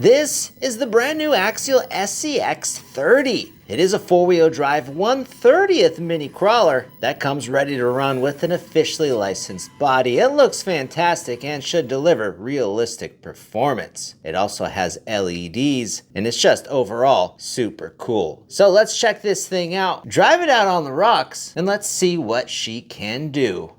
This is the brand new Axial SCX30. It is a 4-wheel drive 1/30th mini crawler that comes ready to run with an officially licensed body. It looks fantastic and should deliver realistic performance. It also has LEDs and it's just overall super cool. So let's check this thing out, drive it out on the rocks, and let's see what she can do.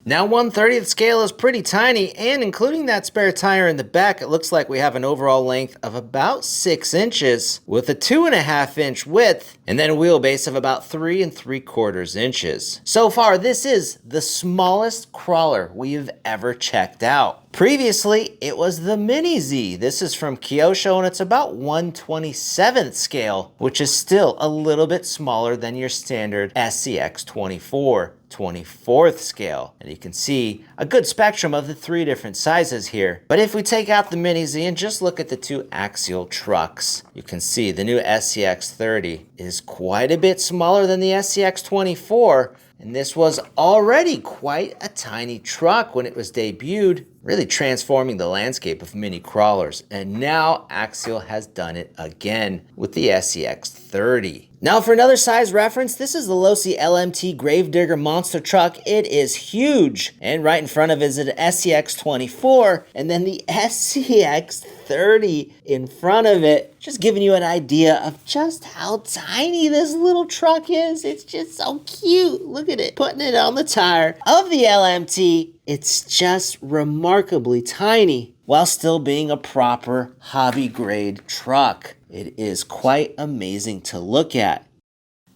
Now 1/30th scale is pretty tiny, and including that spare tire in the back, it looks like we have an overall length of about 6 inches with a 2.5 inch width and then a wheelbase of about 3 3/4 inches. So far, this is the smallest crawler we've ever checked out. Previously, it was the Mini Z. This is from Kyosho and it's about 1/27th scale, which is still a little bit smaller than your standard SCX24. 24th scale, and you can see a good spectrum of the 3 different sizes here. But if we take out the Mini Z and just look at the 2 Axial trucks, you can see the new SCX30 is quite a bit smaller than the SCX24, and this was already quite a tiny truck when it was debuted, really transforming the landscape of mini crawlers. And now Axial has done it again with the SCX30. Now for another size reference, this is the Losi LMT Gravedigger monster truck. It is huge, and right in front of it is an SCX24 and then the SCX30 in front of it, just giving you an idea of just how tiny this little truck is. It's just so cute. Look at it, putting it on the tire of the LMT. It's just remarkably tiny while still being a proper hobby grade truck. It is quite amazing to look at.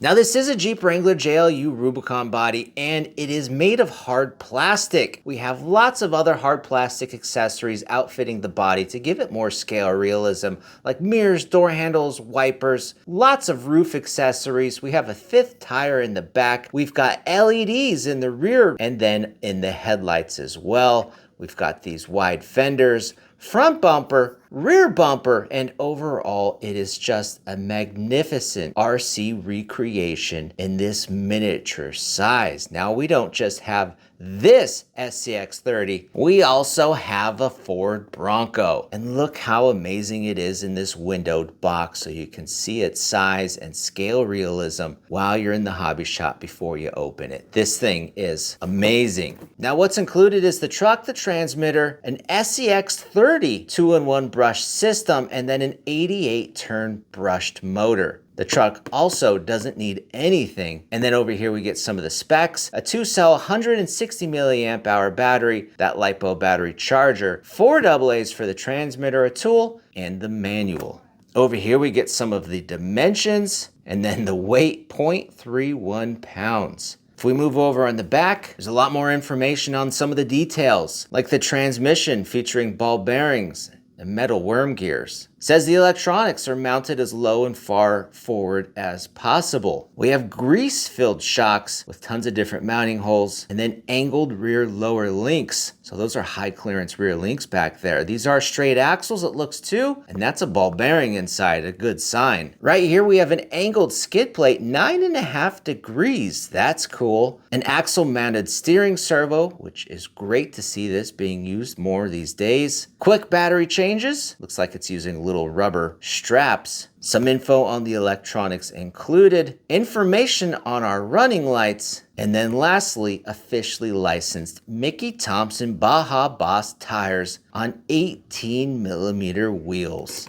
Now this is a Jeep Wrangler JLU Rubicon body, and it is made of hard plastic. We have lots of other hard plastic accessories outfitting the body to give it more scale or realism, like mirrors, door handles, wipers, lots of roof accessories. We have a 5th tire in the back. We've got LEDs in the rear and then in the headlights as well. We've got these wide fenders, front bumper, rear bumper, and overall it is just a magnificent RC recreation in this miniature size. Now we don't just have this SCX30, we also have a Ford Bronco. And look how amazing it is in this windowed box, so you can see its size and scale realism while you're in the hobby shop before you open it. This thing is amazing. Now what's included is the truck, the transmitter, an SCX30 2-in-1 brush system, and then an 88-turn brushed motor. The truck also doesn't need anything. And then over here we get some of the specs: a 2-cell 160 milliamp hour battery, that LiPo battery charger, 4 AA's for the transmitter, a tool, and the manual. Over here we get some of the dimensions, and then the weight, 0.31 pounds. If we move over on the back, there's a lot more information on some of the details, like the transmission featuring ball bearings and metal worm gears. It says the electronics are mounted as low and far forward as possible. We have grease-filled shocks with tons of different mounting holes, and then angled rear lower links. So those are high clearance rear links back there. These are straight axles, it looks too, and that's a ball bearing inside, a good sign. Right here we have an angled skid plate, 9.5 degrees. That's cool. An axle mounted steering servo, which is great to see this being used more these days. Quick battery changes. Looks like it's using little rubber straps. Some info on the electronics included, information on our running lights, and then lastly, officially licensed Mickey Thompson Baja Boss tires on 18mm wheels.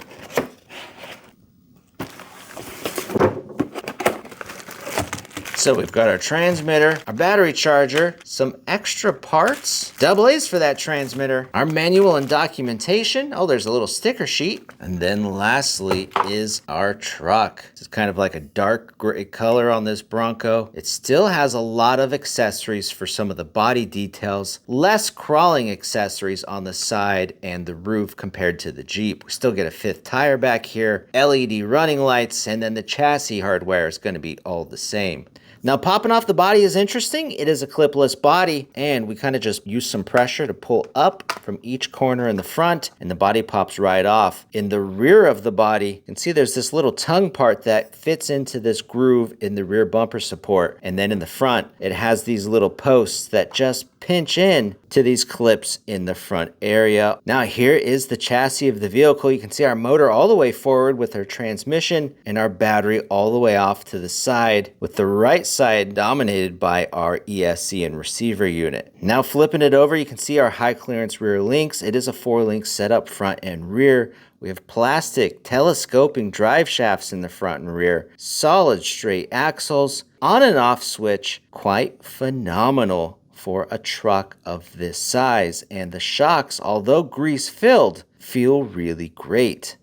So we've got our transmitter, our battery charger, some extra parts, AA's for that transmitter, our manual and documentation. Oh, there's a little sticker sheet. And then lastly is our truck. It's kind of like a dark gray color on this Bronco. It still has a lot of accessories for some of the body details, less crawling accessories on the side and the roof compared to the Jeep. We still get a 5th tire back here, LED running lights, and then the chassis hardware is going to be all the same. Now, popping off the body is interesting. It is a clipless body, and we kind of just use some pressure to pull up from each corner in the front, and the body pops right off. In the rear of the body, you can see there's this little tongue part that fits into this groove in the rear bumper support. And then in the front, it has these little posts that just pinch in to these clips in the front area. Now, here is the chassis of the vehicle. You can see our motor all the way forward with our transmission and our battery all the way off to the side, with the right side dominated by our ESC and receiver unit. Now, flipping it over, you can see our high clearance rear links. It is a 4-link setup front and rear. We have plastic telescoping drive shafts in the front and rear, solid straight axles, on and off switch, quite phenomenal for a truck of this size. And the shocks, although grease filled, feel really great.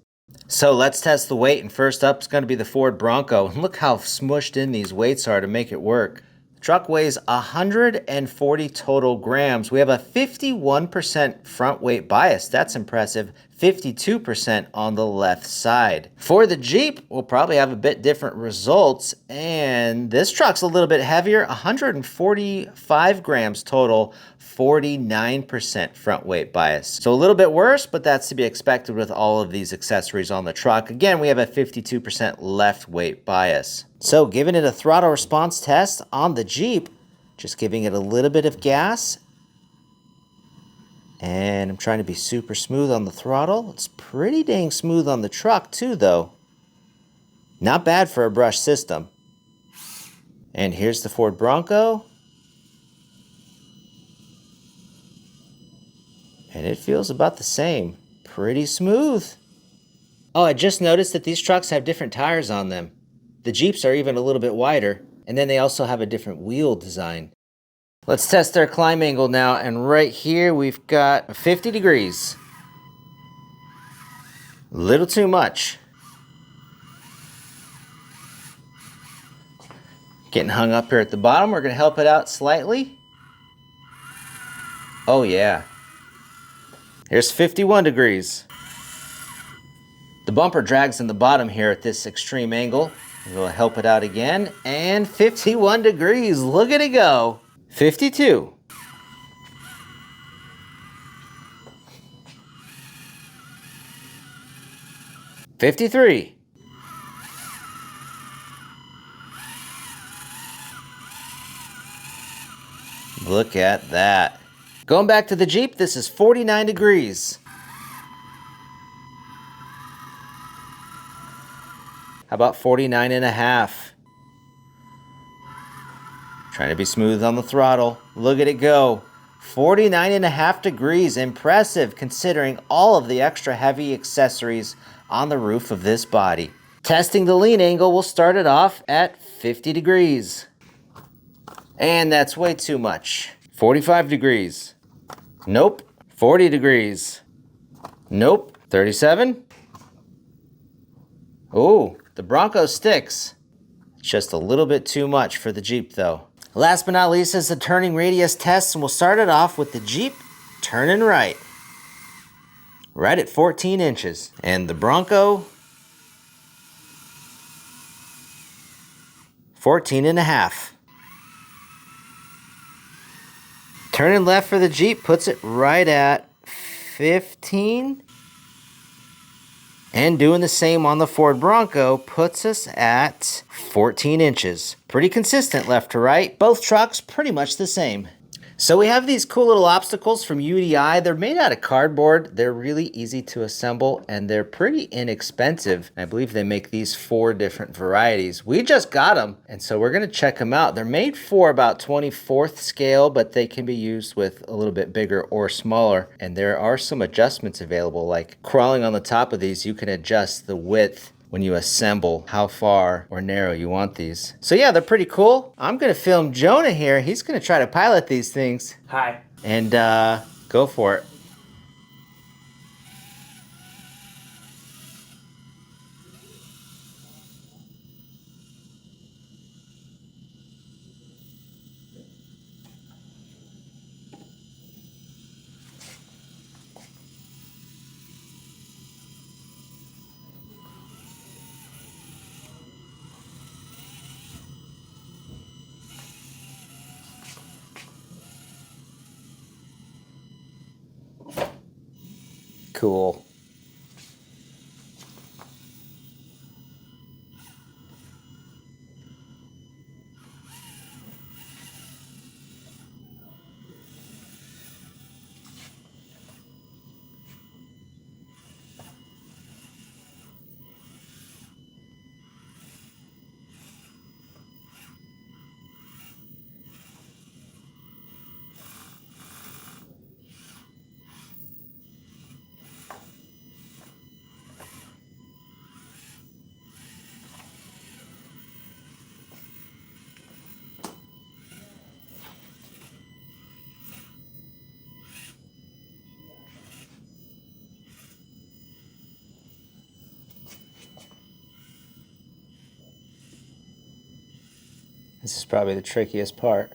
So let's test the weight, and first up is going to be the Ford Bronco. And look how smushed in these weights are to make it work. The truck weighs 140 total grams. We have a 51% front weight bias. That's impressive. 52% on the left side. For the Jeep, we'll probably have a bit different results, and this truck's a little bit heavier, 145 grams total, 49% front weight bias. So a little bit worse, but that's to be expected with all of these accessories on the truck. Again, we have a 52% left weight bias. So giving it a throttle response test on the Jeep, just giving it a little bit of gas. And I'm trying to be super smooth on the throttle. It's pretty dang smooth on the truck too, though. Not bad for a brush system. And here's the Ford Bronco. And it feels about the same. Pretty smooth. Oh, I just noticed that these trucks have different tires on them. The Jeeps are even a little bit wider. And then they also have a different wheel design. Let's test our climb angle now, and right here we've got 50 degrees. A little too much. Getting hung up here at the bottom. We're going to help it out slightly. Oh yeah. Here's 51 degrees. The bumper drags in the bottom here at this extreme angle. We'll help it out again, and 51 degrees. Look at it go. 52. 53. Look at that. Going back to the Jeep, this is 49 degrees. How about 49 and a half? Trying to be smooth on the throttle. Look at it go. 49 and a half degrees. Impressive considering all of the extra heavy accessories on the roof of this body. Testing the lean angle, we'll start it off at 50 degrees. And that's way too much. 45 degrees. Nope. 40 degrees. Nope. 37. Ooh, the Bronco sticks. Just a little bit too much for the Jeep though. Last but not least is the turning radius test, and we'll start it off with the Jeep turning right. Right at 14 inches. And the Bronco, 14 and a half. Turning left for the Jeep puts it right at 15. And doing the same on the Ford Bronco puts us at 14 inches. Pretty consistent left to right. Both trucks pretty much the same. So we have these cool little obstacles from UDI. They're made out of cardboard. They're really easy to assemble and they're pretty inexpensive. I believe they make these 4 different varieties. We just got them, and so we're gonna check them out. They're made for about 24th scale, but they can be used with a little bit bigger or smaller. And there are some adjustments available, like crawling on the top of these, you can adjust the width when you assemble how far or narrow you want these. So yeah, they're pretty cool. I'm gonna film Jonah here. He's gonna try to pilot these things. Hi. And go for it. Cool. This is probably the trickiest part.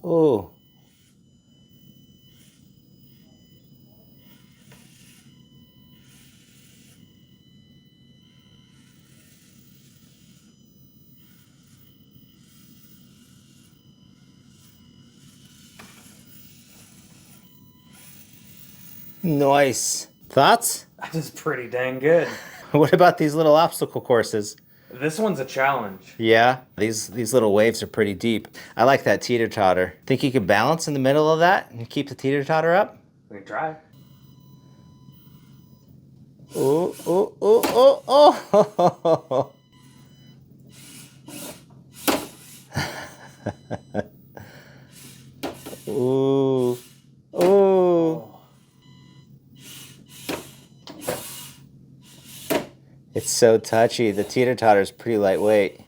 Ooh. Nice. Thoughts? That is pretty dang good. What about these little obstacle courses? This one's a challenge. Yeah, these little waves are pretty deep. I like that teeter-totter. Think you could balance in the middle of that and keep the teeter-totter up? We can try. Oh, oh, oh, oh, oh. Ooh. Ooh. It's so touchy. The teeter-totter is pretty lightweight.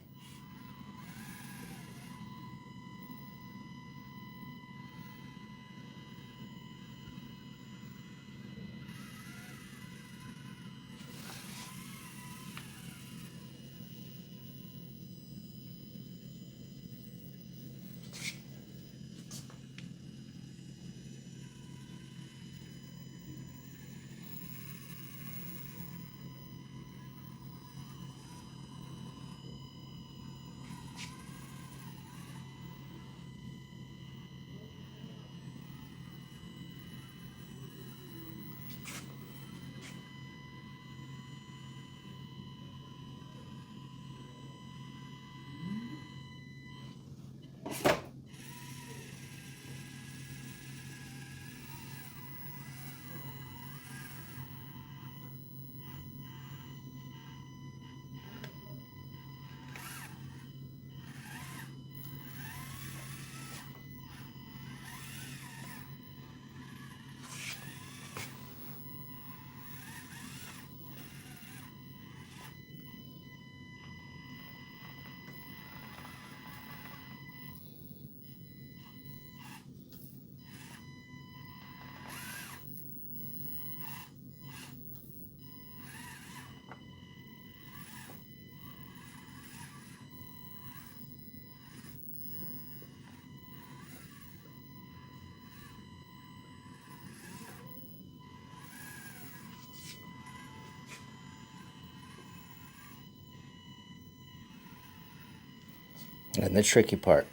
And the tricky part.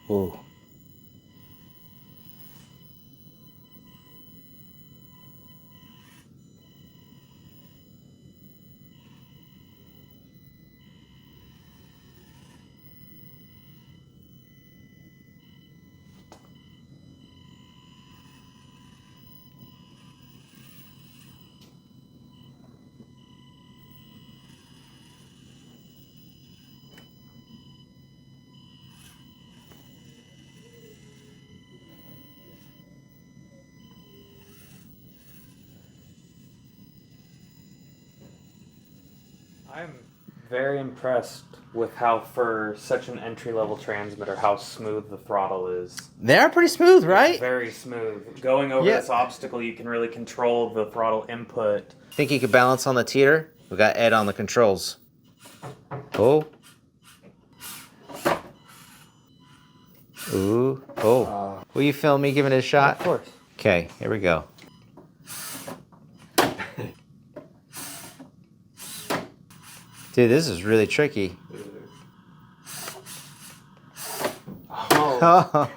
Ooh. I'm very impressed with how, for such an entry-level transmitter, how smooth the throttle is. They are pretty smooth, right? Very smooth. Going over this obstacle, you can really control the throttle input. Think you could balance on the teeter? We got Ed on the controls. Oh. Ooh. Oh. Will you film me giving it a shot? Of course. Okay, here we go. Dude, this is really tricky. Oh.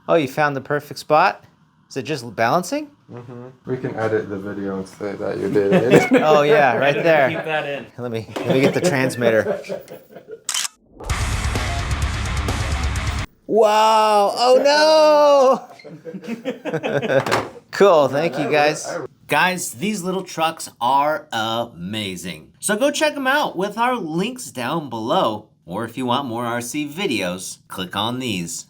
Oh, you found the perfect spot? Is it just balancing? We can edit the video and say that you did it. Oh yeah, right there. Keep that in. Let me get the transmitter. Wow! Oh no! Cool, thank you guys. Guys, these little trucks are amazing. So go check them out with our links down below. Or if you want more RC videos, click on these.